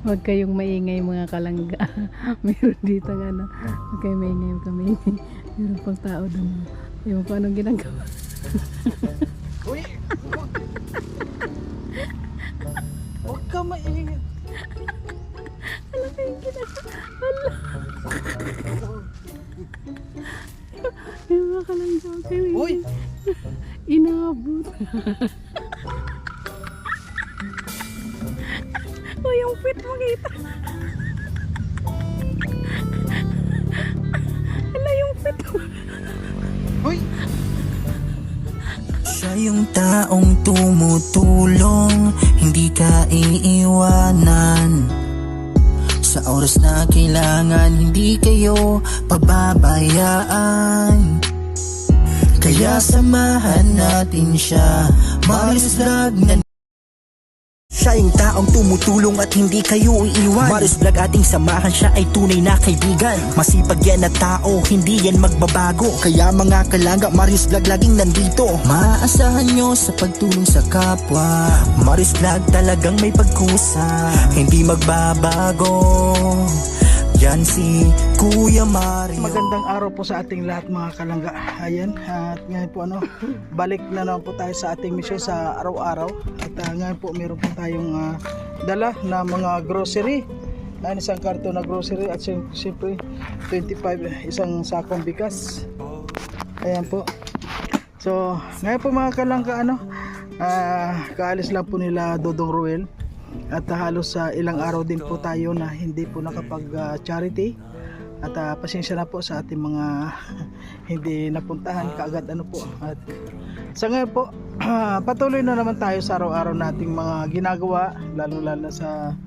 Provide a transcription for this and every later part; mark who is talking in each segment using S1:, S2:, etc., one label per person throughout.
S1: Huwag kayong maingay mga kalangga. Meron dito nga ano. Huwag kayong maingay, huwag kayong maingay. Meron pang tao doon. Ewan ko anong ginagawa.
S2: Uy! Huwag ka maingay.
S1: Ano kayong ginagawa? Hala. Ay mga kalangga, huwag kayong maingay.
S2: Uy!
S1: Inabot. Uy, yung pit mo kita. Hala, yung pit mo.
S2: Uy!
S3: Siya yung taong tumutulong, hindi ka iiwanan. Sa oras na kailangan, hindi kayo pababayaan. Kaya samahan natin siya, Marius Vlog na. Siya yung taong tumutulong at hindi kayo iiwan. Marius Vlog ating samahan, siya ay tunay na kaibigan. Masipag yan na tao, hindi yan magbabago. Kaya mga kalangga, Marius Vlog laging nandito. Maaasahan nyo sa pagtulong sa kapwa. Marius Vlog talagang may pagkusa, hindi magbabago. Yan si Kuya Mario.
S2: Magandang araw po sa ating lahat mga kalangga. Ayan, at ngayon po balik na naman po tayo sa ating mission sa araw-araw. At ngayon po meron po tayong dala na mga grocery. Ayan, isang karton na grocery at siyempre 25 isang sakong bigas. Ayan po. So ngayon po mga kalangga kaalis lang po nila Dodong Ruel. At halos ilang araw din po tayo na hindi po nakapag charity. At pasensya na po sa ating mga hindi napuntahan kaagad At sa ngayon po patuloy na naman tayo sa araw-araw nating mga ginagawa, lalo na sa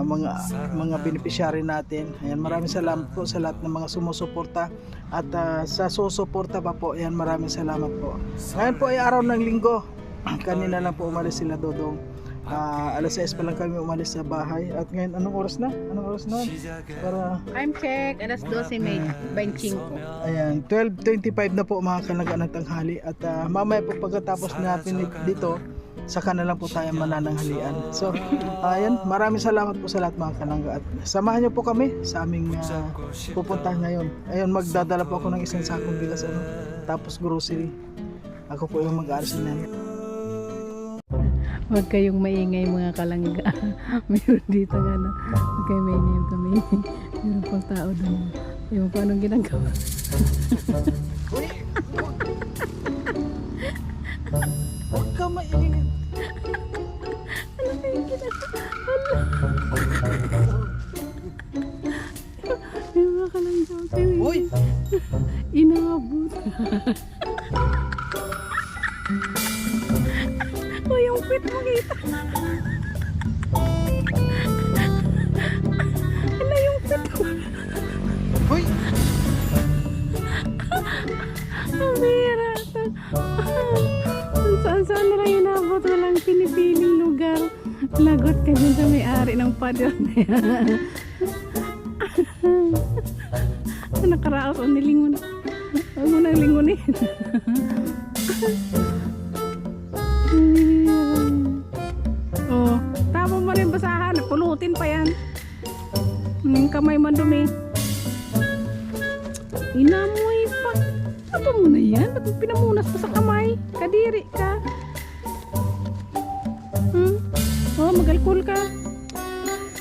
S2: mga beneficiary natin. Ayan, maraming salamat po sa lahat ng mga sumusuporta at sa susuporta pa po. Ayan, maraming salamat po. Ngayon po ay araw ng linggo. Kanina lang po umalis sila Dodong. Alas 6 pa lang kami umalis sa bahay. At ngayon, anong oras na? Para
S1: Time check, alas 12:25.
S2: ayan, 12:25 na po mga kalangga ng tanghali. At mamaya po pagkatapos natin dito, saka na lang po tayo manananghalian. So, ayan, maraming salamat po sa lahat mga kalangga. At samahan niyo po kami sa aming pupuntahan ngayon. Ayun, magdadala po ako ng isang sakong bigas tapos grocery. Ako po yung mag-aaral sa nanay.
S1: Huwag kayong maingay mga kalangga. Meron dito nga ano. Huwag kayong maingay, huwag kayong maingay. Meron pang tao doon. Ewan ko anong ginagawa.
S2: Uy! Huwag ka maingay.
S1: Ano kayong ginagawa? Ay mga kalangga, huwag kayong
S2: Uy!
S1: maingay. Inabot. Uy, yung pit mo kita. Hala, yung pit mo.
S2: Uy!
S1: Ang bira. Saan na lang inabot? Walang pinipiling lugar. Lagot ka dyan sa may-ari ng pader na yan. Nakaraos o nilingon. Huwag mo nang lingunin. Oh, tama mo rin basahan. Pulutin pa yan. Yung kamay mo dumi. Inamoy pa. Ano mo na yan? Ba't pinamunas pa sa kamay? Kadiri ka. Oh, mag-alcohol ka.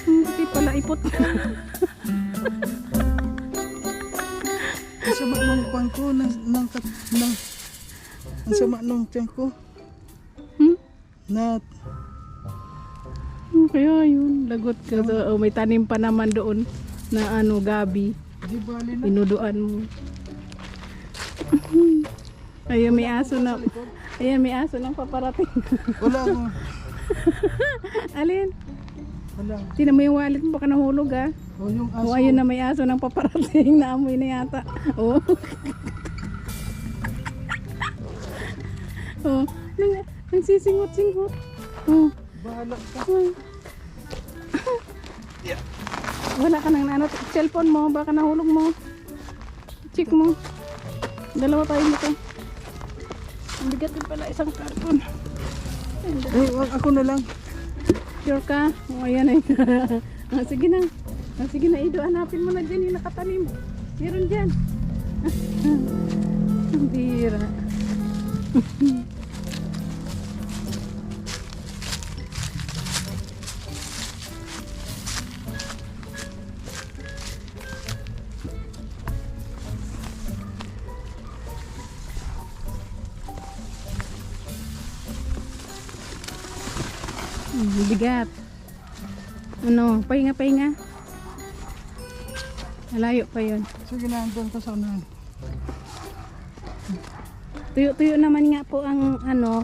S1: Hindi pala ipot.
S2: Ang sama nung kwan ko, ang sama nung tiyan ko. Na
S1: Kaya yun, lagot ka. So, may tanim pa naman doon na gabi.
S2: di bali na.
S1: Inuduan mo. Ayan, may aso na. Ayan, may aso nang paparating.
S2: Wala mo.
S1: Alin?
S2: Wala.
S1: Tingnan mo yung wallet mo, baka nahulog
S2: O yung aso.
S1: O ayun na, may aso nang paparating. Naamoy na yata. Oh. Oh, nagsisingot-singot. Oh.
S2: Bahala ka.
S1: Wala ka nang cellphone mo, baka nahulog mo. Check mo. Dalawa tayo nito. Ang bigat din pala isang karton.
S2: Wag ako na lang.
S1: Sure ka? O, ayan ay. Sige na. Sige na, Ido. Hanapin mo na dyan yung nakatanim. Meron dyan. Ang bira. Bigat. Ano, pahinga. Malayo pa yun.
S2: Sige na, doon ka sa unahan.
S1: Tuyo naman nga po ang ano,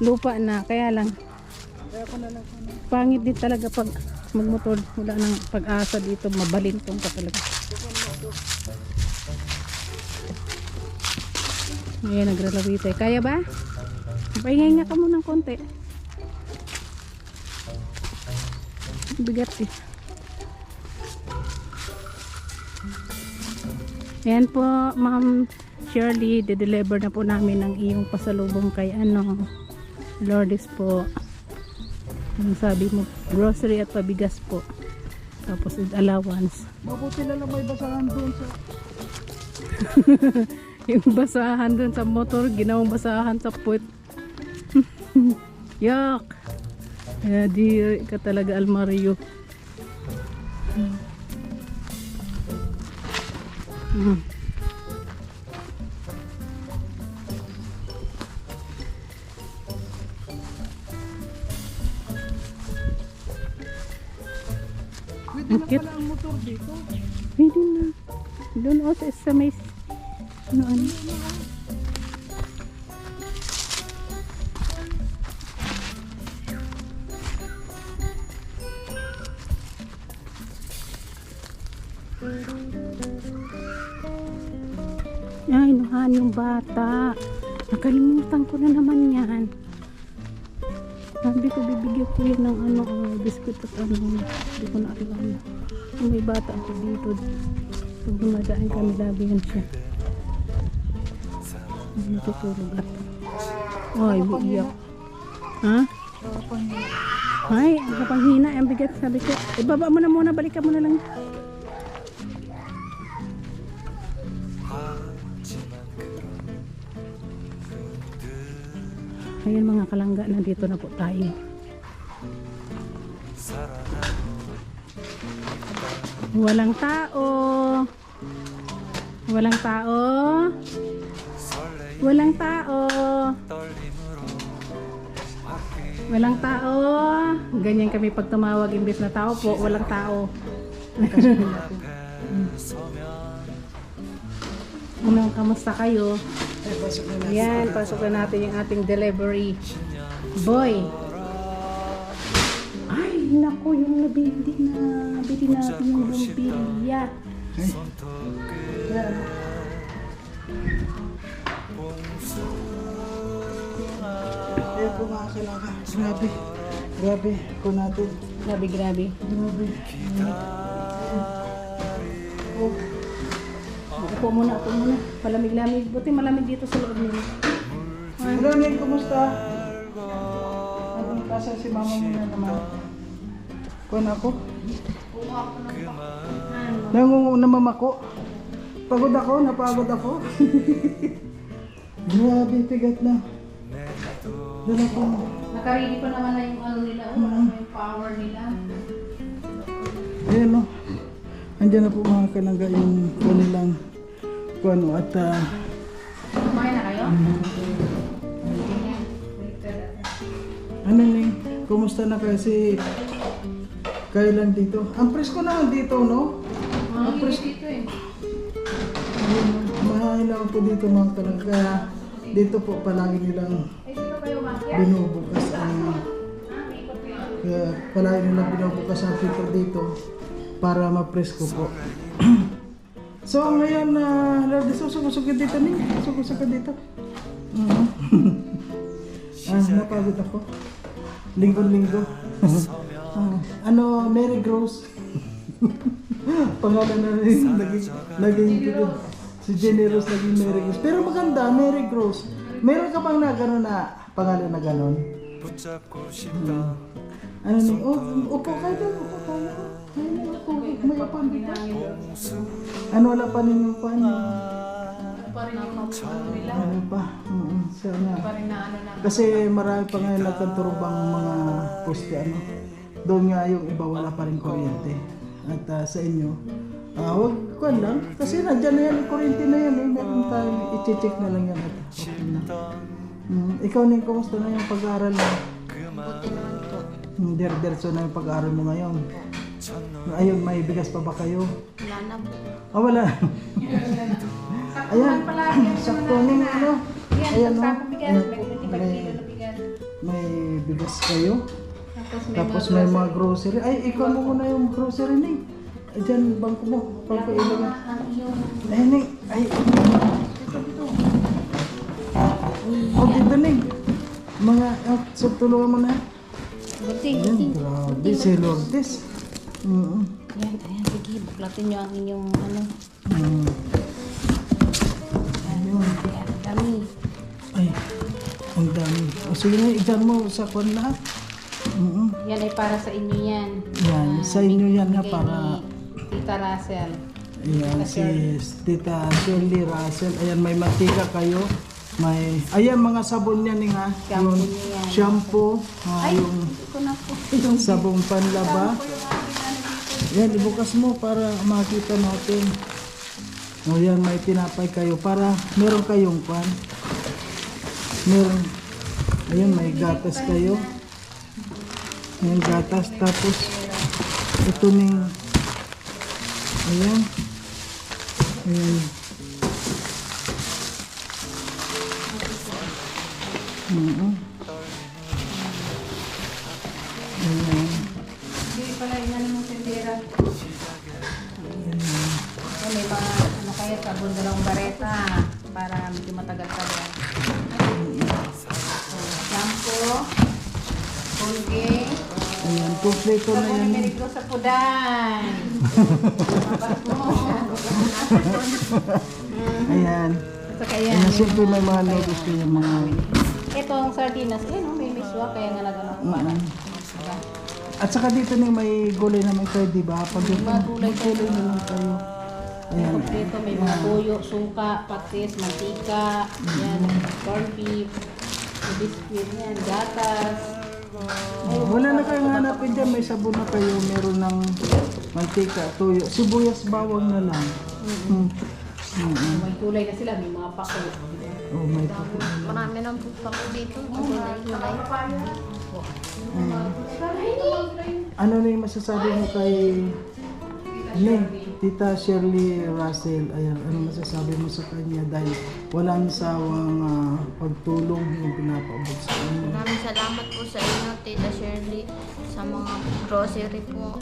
S1: lupa na. Kaya lang,
S2: Kaya ako na lang.
S1: pangit din talaga pag magmotor. Wala nang pag-asa dito. Mabalintong ka talaga. Ayan, nagralawite. Kaya ba? Pahinga ka muna ng konti. Bigat eh. Ayan po, Ma'am Shirley, de-deliver na po namin ang iyong pasalubong kay Lourdes po. Ang sabi mo, grocery at pabigas po. Tapos with allowance.
S2: Mabuti na lang may basahan doon sa...
S1: Yung basahan doon sa motor, ginawang basahan sa puwet. Yak! Kaya di ka talaga almaryo.
S2: Pwede na
S1: Cute.
S2: pala ang motor dito.
S1: Pwede na. Doon o sa may ano. Ay, nuhan yung bata. Nakalimutan ko na naman yan. Sabi ko, bibigyan ko yun ng biskuit at hindi ko na alam. May bata ako dito. Pag dumadaan kami, lagi yan siya. Natutulog at. Ay, biiyak. Ha? Ay, kapanghina. Ang bigat, sabi ko. Ibaba mo na muna, balikan mo na lang. Ayan mga kalangga, nandito na po tayo. Walang tao. Walang tao. Walang tao. Walang tao. Ganyan kami pag tumawag imbes na tao po, walang tao. Unang kamusta kayo?
S2: Ay, pasok na natin.
S1: Yan, pasok na natin yung ating delivery boy. Ay, naku, yung nabili natin yung lumpia.
S2: Ay.
S1: Yan.
S2: Ayan po mga kalangga. Grabe. Grabe ko natin.
S1: Grabe.
S2: Grabe. Oh.
S1: Upo muna. Palamig-lamig. Buti malamig dito sa loob nila.
S2: Maraming kumusta? Anong kasa si mama mo na naman? Kuhan ako? Namamako? Pagod ako? Napagod ako? Grabe, tigat na. Dala ko.
S1: Nakaredy pa naman na yung ano nila. Yung power nila.
S2: Ayan o. Andiyan na po mga kalangga yung kanilang kuhan at
S1: Kumain na kayo?
S2: ano ning, kumusta na kasi kayo lang dito? Ang presko na dito, no?
S1: Ang dito eh.
S2: Mahain lang po dito mga kalangga. Kaya dito po palagi nilang
S1: Dito kayo bakit?
S2: binubukas ang kaya palagi nilang binubukas ang filter dito para ma-presko po. So ngayon Lourdes, susok ka dito ning. Susok ka dito. Napagod ako. Linggo-linggo. Mary Gross. Pangalan na rin naging si Jenny Rose naging Mary Gross. Pero maganda, Mary Gross. Meron ka bang na gano'n na pangalan na gano'n? Ano ni? Upo kayo doon. Upo kayo. May upan dito. Ano wala pa ninyo pa niyo? Ano pa? Sana. Kasi marami pa ngayon nagkanturubang mga poste ano. Doon nga yung iba wala pa rin kuryente. At sa inyo, wag ko lang. Kasi nandyan na yan, yung kuryente na yan. Meron tayo, i-check na lang yan. At okay na. Ikaw Ning, kumusta na yung pag-aaral mo?
S4: Buti naman po.
S2: Diretso na yung pag-aaral mo ngayon. Ayun, may bigas pa ba kayo?
S4: Wala na po.
S2: Wala. Ayan, sakto Ning, ano? Ayan, no? May bigas kayo. Tapos may mga grocery. Ay, ikaw mo muna yung grocery, Ning. Ay, dyan, bangko mo. Bangko ilagay. Ay, Ning. Ay, dito. Dito, Ning. Mga, tulungan mo na. Ayan, grabe. Si Lourdes.
S1: Ayan, sige, buklatin nyo ang inyong ano.
S2: Ayun.
S1: Dami.
S2: Ay, ang dami. O sige na, i-dyan mo sa kwan lahat.
S1: Yan ay para sa inyo yan.
S2: Yan, sa inyo yan ha,
S1: Bigay
S2: para...
S1: ni Tita Russell.
S2: Ayan, si Tita Shirley Russell. Ayan, may mantika kayo. May... Ayan, mga sabon yan nga.
S1: Shampoo
S2: Yung
S1: niya yan.
S2: shampoo. Yung
S1: Ito na po.
S2: sabong panlaba. Yan, ibukas mo para makita natin. O yan, may tinapay kayo para meron kayong kwan. Meron. Ayan, may gatas kayo. Ayan, gatas. Tapos, ito ning, ayan. Ayan. Ayan.
S1: Hindi pala inano mong tindera. May mga ano kaya sabon dalawang bareta para medyo matagal-tagal. Shampoo, Colgate,
S2: Ayan, kompleto na
S1: sabon
S2: yan.
S1: ni Merigro sa pudan.
S2: Ayan.
S1: At saka yan.
S2: Ayan, siyempre may mga notice kayo mga...
S1: Itong sardinas, may miswa kaya nga nagano.
S2: At saka dito na may gulay naman kayo, di ba? Pag
S1: Mga gulay kayo.
S2: naman kayo. Ayan.
S1: Kompleto, may mga tuyo, suka, patis, mantika, yan, corned beef, may biscuit yan, gatas.
S2: Wala na kayong hanapin dyan. May sabon na kayo. Meron ng mantika, tuyo. Sibuyas, bawang na lang.
S1: May kulay na sila, may mga pako.
S2: Oh, may pako.
S4: Marami nang po pa po dito. Kulay-kulay.
S2: Ano na yung masasabi mo kay Tita Shirley Russell? Ayan, ano masasabi mo sa kanya dahil walang sawang pagtulong yung pinapaabot sa inyo?
S4: Maraming salamat po sa inyo, Tita Shirley. Sa mga grocery po.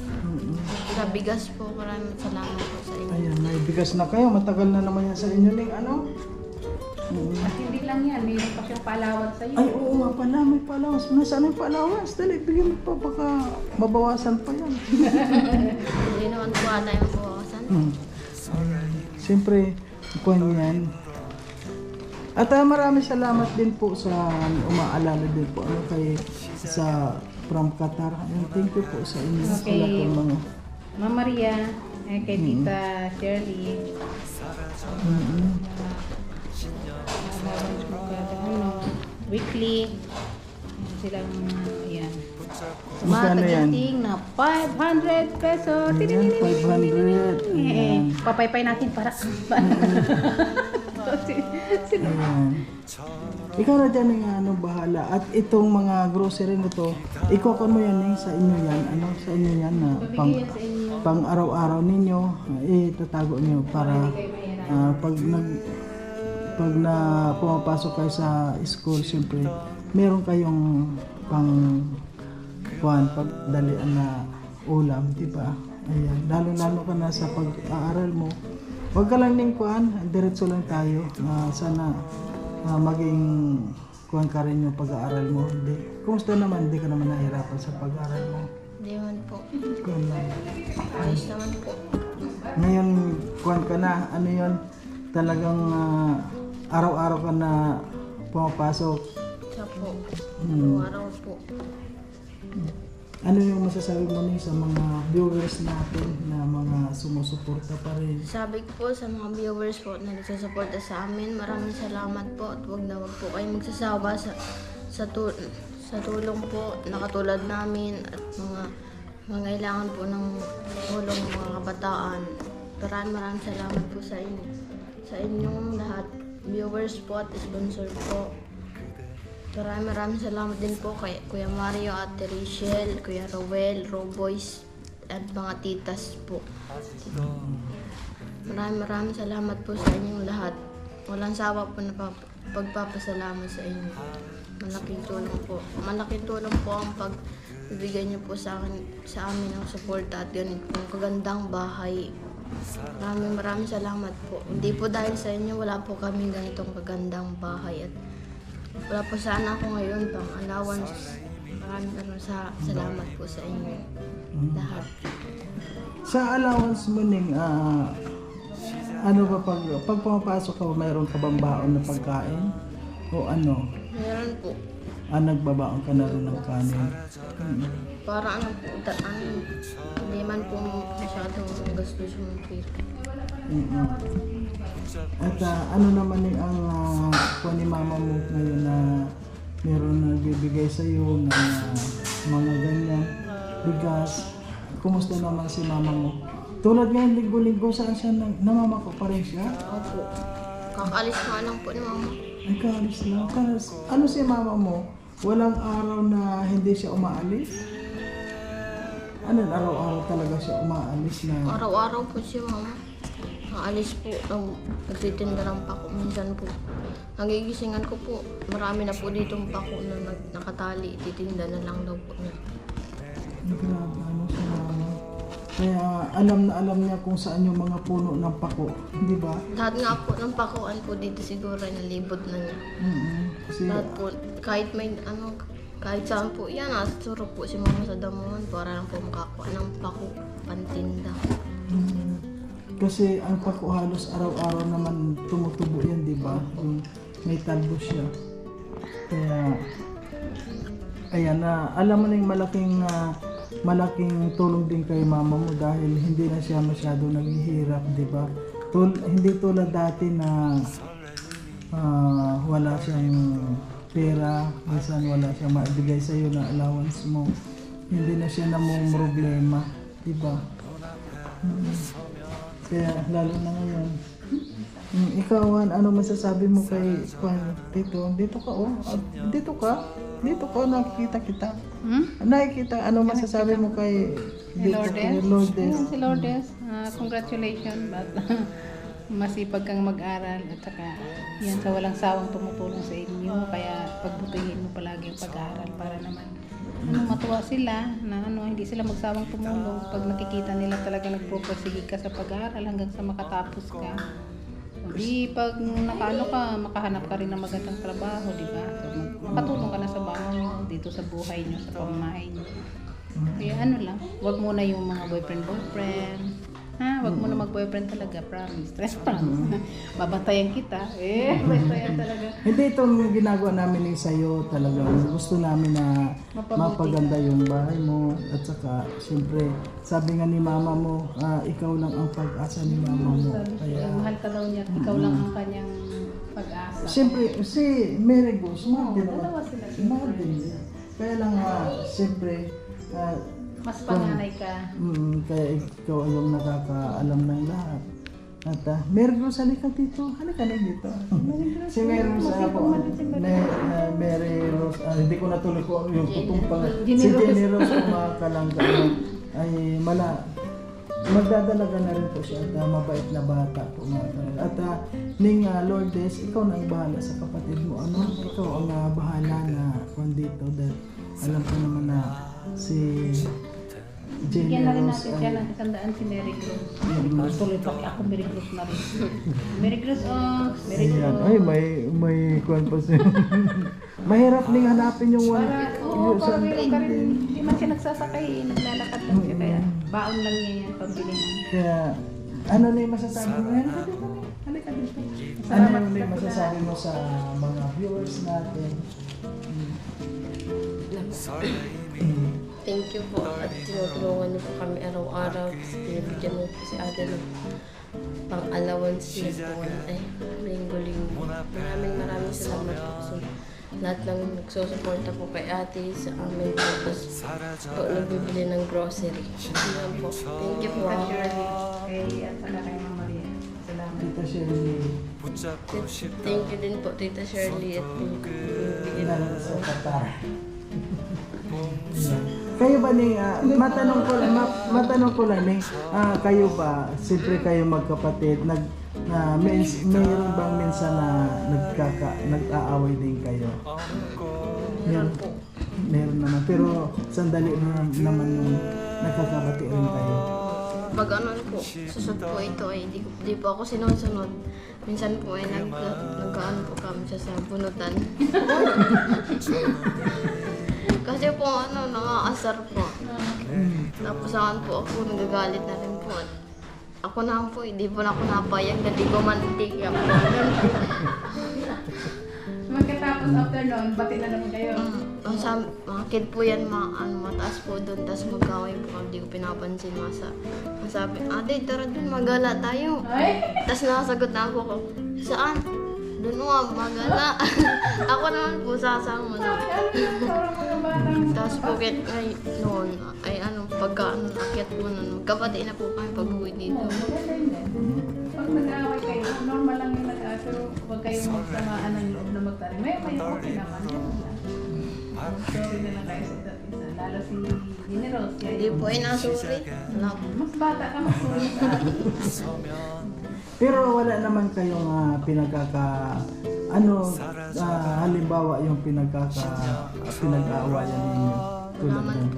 S4: Sa bigas po. Maraming salamat po sa inyo.
S2: Ayan, may bigas na kayo. Matagal na naman yan sa inyo, Ning. Ano?
S1: At hindi lang yan, mayroon pa siyang palawat sa iyo.
S2: Ay, oo nga pala. May palawas. Nasaan yung palawas? Dali, bigyan mo pa. Baka mabawasan pa yan.
S4: Hindi naman po ata yung buwasan.
S2: Siyempre, kuhan yan. At maraming salamat din po sa umaalala din po ano kay sa from Qatar. Ayun, thank you po sa inyo. Sa
S1: Okay.
S2: lahat ng mga
S1: Ma'am Maria, kay Tita Shirley. Weekly. Silang, ayan.
S2: Magkano yan?
S1: Matagating na 500 pesos.
S2: Ayan, 500. Ayan.
S1: Papaypay natin para
S2: Ayan. Ikaw na dyan yung ano, bahala. At itong mga grocery na to, ikuha mo yan sa inyo yan. Ano, sa inyo yan na pang araw-araw ninyo, itatago nyo para pag na pumapasok kayo sa school, siyempre, meron kayong pang pagdalian na ulam, di ba? Ayan, lalo-lalo ka na sa pag-aaral mo. Huwag ka lang ning diretso lang tayo. Sana maging kuhan ka rin yung pag-aaral mo. Kumusta naman? Hindi ka naman nahihirapan sa pag-aaral mo.
S4: Hindi naman po.
S2: Kuhan lang.
S4: Ayos naman po.
S2: Ngayon, kuhan ka na. Ano yun? Talagang araw-araw ka na pumapasok.
S4: Sa po. Araw-araw po.
S2: Ano yung masasabi mo sa mga viewers natin na mga sumusuporta pa rin?
S4: Sabi ko po sa mga viewers po na nagsusuporta sa amin, maraming salamat po at wag na wag po kayong magsasawa sa tulong po na katulad namin at mga mangailangan po ng tulong ng mga kabataan. Maraming salamat po sa inyo. Sa inyong lahat, viewers po at sponsor po. Maraming salamat din po kay Kuya Mario, Ate Rachel, Kuya Rowel, Roboys, at mga titas po. Maraming salamat po sa inyong lahat. Walang sawa po na pagpapasalamat sa inyo. Malaking tulong po. Malaking tulong po ang pagbibigay niyo po sa amin ng suporta at ganito pong kagandang bahay. Maraming salamat po. Hindi po dahil sa inyo, wala po kami ganitong kagandang bahay at wala po sana ako ngayon pang allowance. Maraming salamat po sa inyo lahat.
S2: Sa allowance mo ning ano ba pag pumapasok ka, mayroon ka bang baon na pagkain? O ano?
S4: Meron po.
S2: Nagbabaon ka na rin ng kanin?
S4: Para hindi man po masyadong gastos yung pera.
S2: At ano naman yung ang kuha ni mama mo ngayon na meron na nagbibigay sa iyo ng mga ganyan, bigas. Kumusta naman si mama mo? Tulad ngayon, linggo-linggo, saan siya namama ko pa rin siya?
S4: Opo. Kakaalis nga lang po ni mama.
S2: Ay, kaalis lang. Ano si mama mo? Walang araw na hindi siya umaalis? Ano, araw-araw talaga siya umaalis na?
S4: Araw-araw po si mama. Kakaalis po. Nagtitinda ng pako. Minsan po. Nagigisingan ko po. Marami na po ditong pako na nakatali. Titinda na lang daw po niya.
S2: Grabe, ano siya mama. Kaya alam niya kung saan yung mga puno ng pako, di ba?
S4: Lahat nga po ng pakuan po dito siguro nalibot na niya.
S2: Kasi,
S4: Lahat po, kahit may kahit saan po, yan, surok po si mama sa damuhan para lang po makakuha ng pako, pantinda.
S2: kasi ang pako halos araw-araw naman tumutubo yan, di ba? Yung may talbo siya. Kaya, ayan na, alam mo na yung malaking tulong din kay mama mo dahil hindi na siya masyado naghihirap, di ba? Hindi tulad dati na wala siyang pera, minsan wala siyang maibigay sa iyo na allowance mo. Hindi na siya namong problema, di ba? Kaya lalo na ngayon. Ikaw, ano masasabi mo kay Tito? Dito ka, oh. Dito ka, nakikita kita. Nakikita, ano masasabi mo kay Lourdes?
S1: Si Lourdes, congratulations. But, masipag kang mag-aral at saka yan sa walang sawang tumutulong sa inyo. Kaya pagbutihin mo palagi yung pag-aaral para naman matuwa sila na hindi sila magsawang tumulong pag nakikita nila talaga nagpupursige ka sa pag-aaral hanggang sa makatapos ka. Di pag makahanap ka rin ng magandang trabaho, di ba? So, makatulong ka na sa bahay nyo, dito sa buhay nyo, sa pamamahay nyo. Kaya lang, wag muna yung mga boyfriend. Wag mo na mag-boyfriend talaga, promise. Promise. Babantayan kita. Babantayan talaga.
S2: Hindi, itong ginagawa namin ni sa'yo talaga. Gusto namin na mapaganda yung bahay mo. At saka, siyempre, sabi nga ni mama mo, ikaw lang ang pag-asa ni mama mo. Kaya,
S1: Mahal ka daw niya, ikaw lang ang kanyang pag-asa.
S2: siyempre, si Mary Goose, mahal din.
S1: dalawa sila.
S2: Mahal din. Kaya lang, siyempre,
S1: Mas panganay ka.
S2: kaya ikaw ay yung nakakaalam ng lahat. At Mary Rose, halika dito. Halika na dito. Si Mary Rose, Mary Rose, hindi ko natuloy ko yung tutong pang si Jenny Rose kung mga kalangga ay magdadalaga na rin po siya at mabait na bata po mga kalangga. At Ning Lourdes, ikaw na ang bahala sa kapatid mo. Ikaw ang bahala na kung dito dahil alam ko naman na si
S1: Bigyan na rin natin siya ng 100 si Mary Cruz. Tuloy pa ako Mary Cruz na rin. Mary Cruz, Mary Cruz.
S2: Ayan. Ay, may kuwan pa siya. Mahirap ding hanapin yung
S1: Parang hindi man siya nagsasakay, naglalakad lang siya. Kaya baon lang niya yan, pambili niya.
S2: Kaya, ano na yung masasabi mo? Halika
S1: halika dito.
S2: Ano yung masasabi mo sa mga viewers natin?
S4: Thank you po at tinutulungan niyo po kami araw-araw. Binibigyan niyo po si ate ng pang-allowance niya po ay linggo-linggo. Maraming salamat po sa lahat ng nagsusuporta po kay ate sa amin po. Tapos po nagbibili ng grocery. Yan po. Thank you po.
S1: Okay, at saka kay Ma'am Maria. Salamat.
S2: Tita Shirley,
S4: Thank you din po Tita Shirley at bibigyan
S2: kilala sa Qatar. Kayo ba ni matanong ko lang ni kayo ba siyempre kayo magkapatid mayroon bang minsan na nag-aaway din kayo? Meron naman pero sandali naman yung nagkakabati rin kayo.
S4: Pag ano po, susod po ito ay di po ako sinusunod. Minsan po ay nag-ano po kami sa bunutan. Kasi po ano, nangaasar po. Tapos naman po ako nagagalit na rin po. At ako naman po, hindi po na ako napayag na di ko mantika po.
S1: Magkatapos after noon, bati na naman kayo.
S4: Mga kid po yan, mataas po doon, tapos mag-away po, hindi ko pinapansin. Sabi, ate, tara doon, magala tayo.
S1: Ay!
S4: Tapos nakasagot na ako, saan? Doon nga, magala. Ako naman po sasama na. Tapos po noon, ay pagka akyat po na, kapati na po kami pag-uwi dito.
S1: Maganda yun din. Pag nag-aaway kayo, normal lang yung nag-aaway, pero huwag kayong magsamaan ng loob na magtarim. May okay naman. Sorry na lang kayo sa isa't isa. Lalo si General.
S4: Hindi po ay nasuri. Wala po.
S1: Mas bata ka, mas sorry sa akin.
S2: Pero wala naman kayong halimbawa yung pinag-aawayan ninyo tulad ng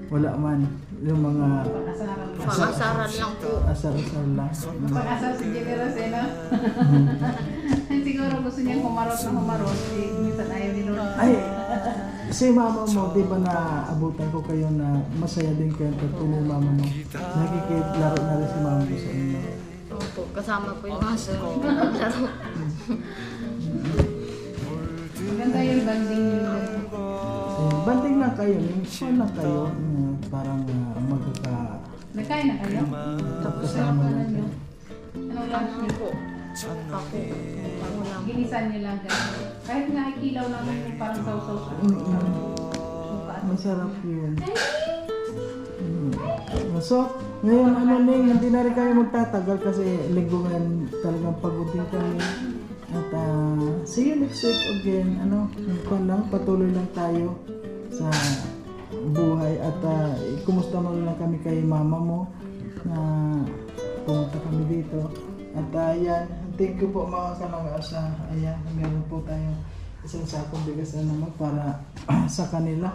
S2: wala man yung mga
S4: Pangasaran lang po.
S2: asar-asar lang.
S1: Pag-asar si General Sena. Siguro gusto niyang humarot na humarot. Minsan ayaw ni Lord.
S2: Ay, si mama mo, di ba naabutan ko kayo na masaya din kayo pagtuloy mama mo? Nakikitlaro na rin si mama mo sa inyo.
S4: Opo, kasama po yung aso. Naglaro.
S1: Maganda yung banding nyo.
S2: Banding lang kayo, minsan lang kayo, parang
S1: Nagkain na kayo? Tapos na
S2: magkasama
S1: pala
S2: lang
S1: nyo.
S2: kayo.
S1: Anong lunch niyo po?
S4: Ako. Ako lang.
S1: Ginisan niyo lang ganyan. Kahit nga ikilaw lang yung parang sausaw sa
S2: Masarap yun. So, ngayon hindi na rin kayo magtatagal kasi linggo ngayon talagang pagod din kami. At see you next week again. Patuloy lang tayo sa buhay at kumusta mo lang kami kay mama mo na pumunta kami dito. At ayan, thank you po mga kalangasa. Ayan, meron po tayong isang sakong bigas na naman para sa kanila.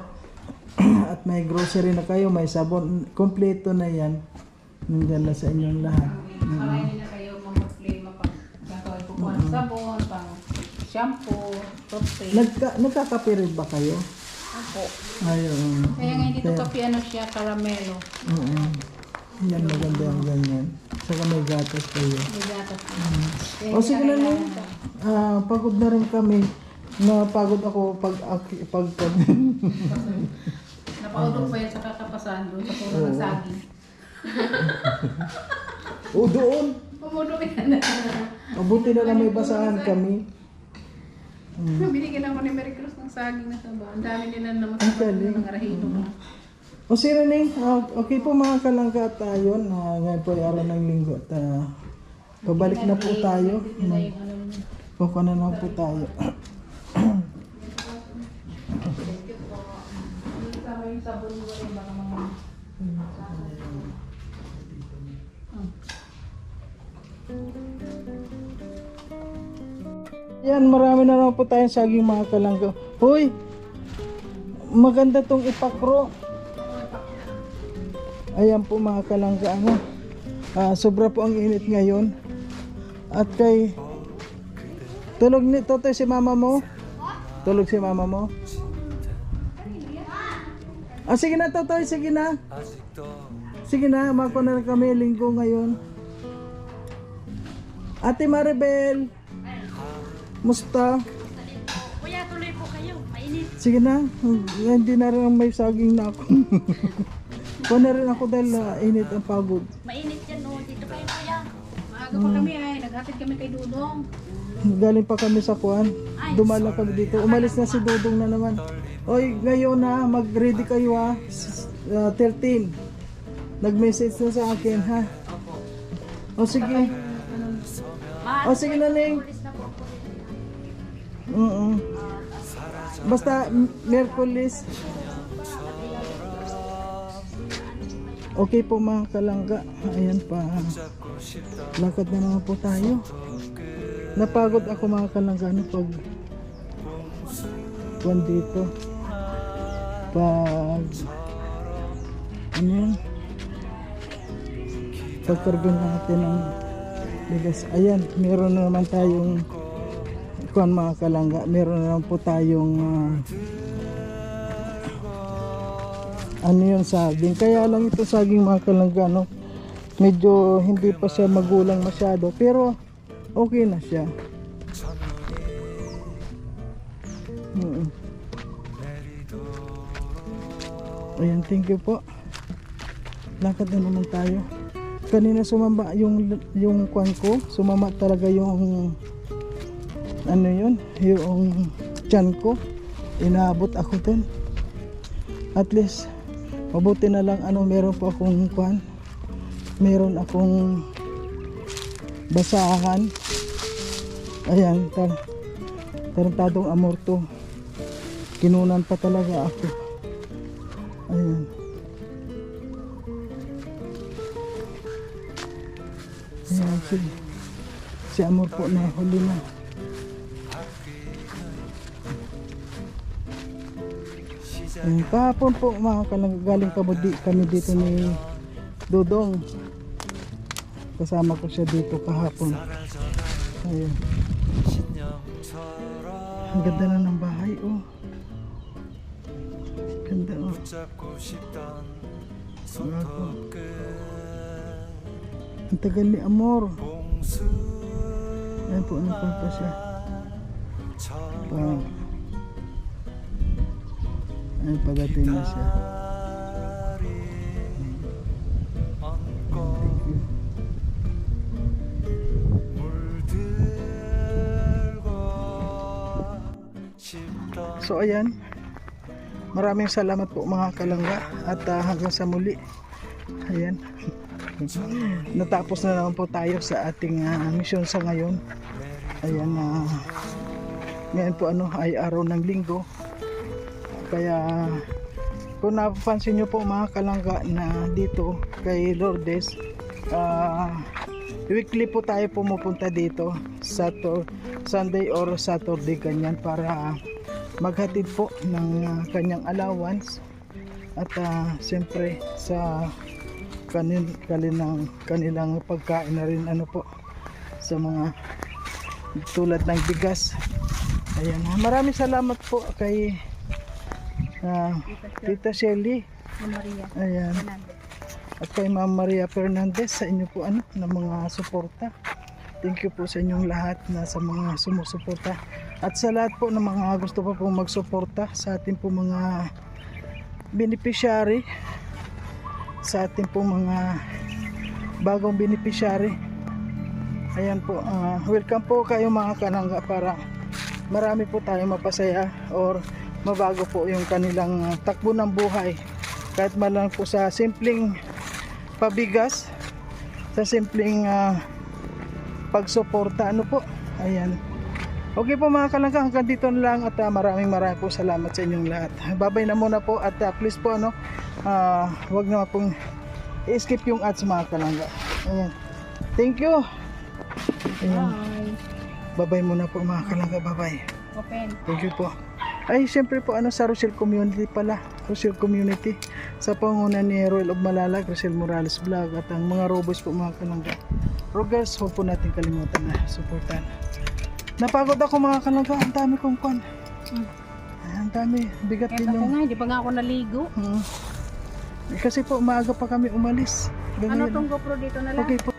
S2: At may grocery na kayo, may sabon, kompleto na yan. Nandiyan na sa inyong lahat.
S1: Makain na kayo mag-play gagawin po ng sabon, pang shampoo, toothpaste.
S2: Nagkakape rin ba kayo?
S4: Ako.
S2: Ayun.
S1: Kaya nga dito kape siya, caramelo.
S2: Oo. Yan, maganda ang ganyan. Saka may gatas kayo.
S1: May gatas.
S2: O sige na lang. Pagod na rin kami. Napagod ako pag
S1: Napaudok pa yan sa kakapasan doon sa puro ng saging.
S2: O doon.
S1: Pumudok yan.
S2: Mabuti na lang may basahan kami.
S1: Binigyan ako ni Mary Cruz ng saging na saba. Ang dami nila naman
S2: Ang galing.
S1: ng rahino.
S2: O sige na okay po mga kalangga at yun. Ngayon po ay araw ng linggo at pabalik na po tayo. Kukuha na po tayo.
S1: Sama yung sabon mo rin baka mga...
S2: Yan, marami na naman po tayong saging mga kalangga. Hoy! Maganda tong ipakro. Ayan po mga kalangga. Sobra po ang init ngayon. At kay... Tulog ni Totoy si mama mo? Tulog si mama mo? Sige na Totoy, sige na. Sige na, mako na kami linggo ngayon. Ate Maribel. Musta?
S1: Kuya, tuloy po kayo. Mainit.
S2: Sige na. Hindi na rin may saging na ako. Kuha na rin ako dahil init ang pagod.
S1: Mainit yan, no. Dito kayo, kuya. Maaga pa kami ay. Naghatid kami kay Dudong.
S2: Galing pa kami sa kuan. Dumala kami dito. Umalis na si Dudong na naman. Oy, ngayon na, mag-ready kayo ha. 13. Nag-message na sa akin ha. O sige. O sige na, Ning. Basta Merkulis. Okay po mga kalangga. Ayan pa. Lakad na naman po tayo. Napagod ako mga kalangga no, pag dito. Pag ano yun? Pagkargan natin ng bigas. Ayan, meron na naman tayong kuan mga kalangga. Meron na naman po tayong ano yun, saging. Kaya lang ito saging mga kalangga no? Medyo hindi pa siya magulang masyado pero okay na siya. Ayan, thank you po. Lakad na naman tayo. Kanina sumamba yung kwan ko. Sumama talaga yung ano yun, yung tiyan ko. Inaabot ako dun. At least mabuti na lang ano, meron po akong kwan. Meron akong basahan. Ayan, tarantadong amor to. Kinunan pa talaga ako. Ayan. Ayan, si amor po na huli na. Ayan, kahapon po mga kalangga, galing kami dito ni Dudong. Kasama ko siya dito kahapon. Ayan. Ang ganda na ng bahay, oh. Ganda, oh. Ako. Ang tagal ni Amor. Ayan po, ano pa siya. Ayan, pagating na siya. So ayan, maraming salamat po mga kalangga at hanggang sa muli. Ayan, natapos na naman po tayo sa ating mission sa ngayon. Ayan, ngayon po ano ay araw ng linggo. Kaya kung napapansin nyo po mga kalangga na dito kay Lourdes, weekly po tayo pumupunta dito Sunday or Saturday ganyan para maghatid po ng kanyang allowance at siyempre sa kanilang pagkain na rin ano po sa mga tulad ng bigas. Ayan, maraming salamat po kay Tita Shelly. Ayan. At kay Ma'am Maria Fernandez sa inyo po ano na mga suporta. Thank you po sa inyong lahat na sa mga sumusuporta. At sa lahat po ng mga gusto pa pong magsuporta sa ating po mga beneficiary, sa ating po mga bagong beneficiary. Ayan po, welcome po kayo mga kalangga para marami po tayong mapasaya or mabago po yung kanilang takbo ng buhay. Kahit man lang po sa simpleng pabigas, sa simpleng pagsuporta ano po. Ayan. Okay po mga kalangga, hanggang dito na lang at maraming po salamat sa inyong lahat. Babay na muna po at please po ano, wag na pong i-skip yung ads mga kalangga. Ayan. Thank you. Ayan. Babay muna po mga kalangga, babay.
S1: Open.
S2: Thank you po. Ay, siyempre po ano sa Rochelle Community pala. Rochelle Community sa panguna ni Royal of Malalag, Rochelle Morales Vlog at ang mga robos po mga kalangga. Rogers, huwag po natin kalimutan na supportan. Napagod ako mga kalangga, ang dami kong kwan. Ang dami, bigat din
S1: Ako
S2: yung...
S1: nga, hindi pa nga ako naligo.
S2: Kasi po, maaga pa kami umalis.
S1: Ano
S2: Ganyan.
S1: tong GoPro dito na lang?
S2: Okay po.